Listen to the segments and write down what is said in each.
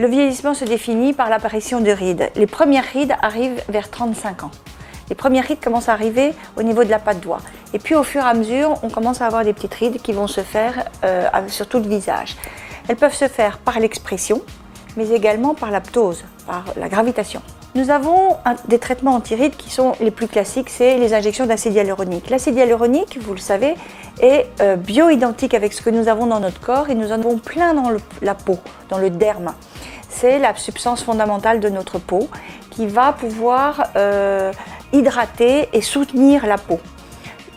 Le vieillissement se définit par l'apparition de rides. Les premières rides arrivent vers 35 ans. Les premières rides commencent à arriver au niveau de la patte doigt. Et puis au fur et à mesure, on commence à avoir des petites rides qui vont se faire sur tout le visage. Elles peuvent se faire par l'expression, mais également par la ptose, par la gravitation. Nous avons des traitements anti-rides qui sont les plus classiques, c'est les injections d'acide hyaluronique. L'acide hyaluronique, vous le savez, est bioidentique avec ce que nous avons dans notre corps et nous en avons plein dans la peau, dans le derme. C'est la substance fondamentale de notre peau qui va pouvoir hydrater et soutenir la peau.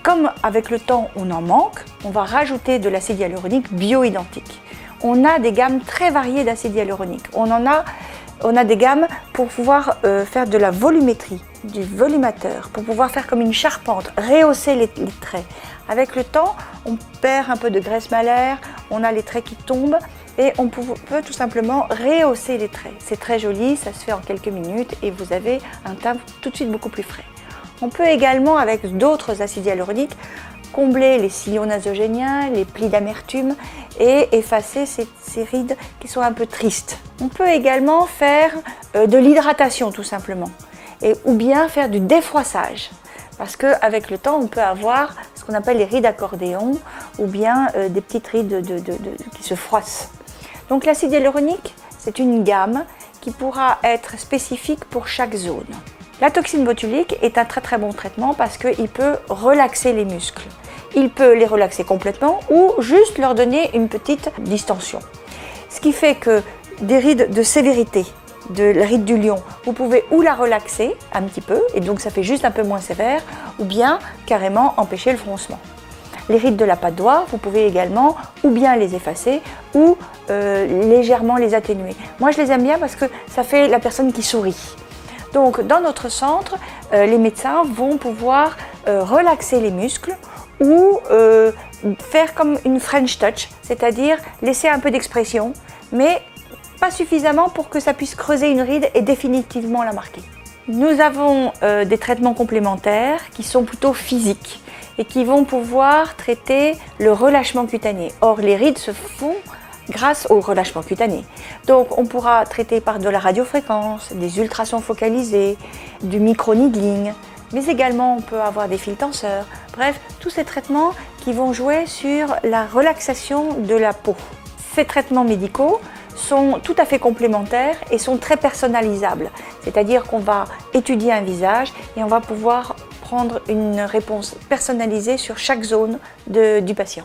Comme avec le temps on en manque, on va rajouter de l'acide hyaluronique bioidentique. On a des gammes très variées d'acide hyaluronique. On a des gammes pour pouvoir faire de la volumétrie, du volumateur, pour pouvoir faire comme une charpente, rehausser les traits. Avec le temps, on perd un peu de graisse malaire, on a les traits qui tombent et on peut tout simplement rehausser les traits. C'est très joli, ça se fait en quelques minutes et vous avez un teint tout de suite beaucoup plus frais. On peut également, avec d'autres acides hyaluroniques, combler les sillons nasogéniens, les plis d'amertume et effacer ces rides qui sont un peu tristes. On peut également faire de l'hydratation tout simplement, ou bien faire du défroissage. Parce qu'avec le temps, on peut avoir ce qu'on appelle les rides accordéon ou bien des petites rides qui se froissent. Donc l'acide hyaluronique, c'est une gamme qui pourra être spécifique pour chaque zone. La toxine botulique est un très bon traitement parce qu'il peut relaxer les muscles. Il peut les relaxer complètement ou juste leur donner une petite distension. Ce qui fait que des rides de sévérité, de la ride du lion, vous pouvez ou la relaxer un petit peu et donc ça fait juste un peu moins sévère ou bien carrément empêcher le froncement. Les rides de la patte doigt, vous pouvez également ou bien les effacer ou légèrement les atténuer. Moi je les aime bien parce que ça fait la personne qui sourit. Donc dans notre centre, les médecins vont pouvoir relaxer les muscles ou faire comme une French touch, c'est-à-dire laisser un peu d'expression, mais pas suffisamment pour que ça puisse creuser une ride et définitivement la marquer. Nous avons des traitements complémentaires qui sont plutôt physiques et qui vont pouvoir traiter le relâchement cutané. Or, les rides se font grâce au relâchement cutané. Donc on pourra traiter par de la radiofréquence, des ultrasons focalisés, du micro-needling, mais également on peut avoir des fils tenseurs. Bref, tous ces traitements qui vont jouer sur la relaxation de la peau. Ces traitements médicaux sont tout à fait complémentaires et sont très personnalisables. C'est-à-dire qu'on va étudier un visage et on va pouvoir prendre une réponse personnalisée sur chaque zone du patient.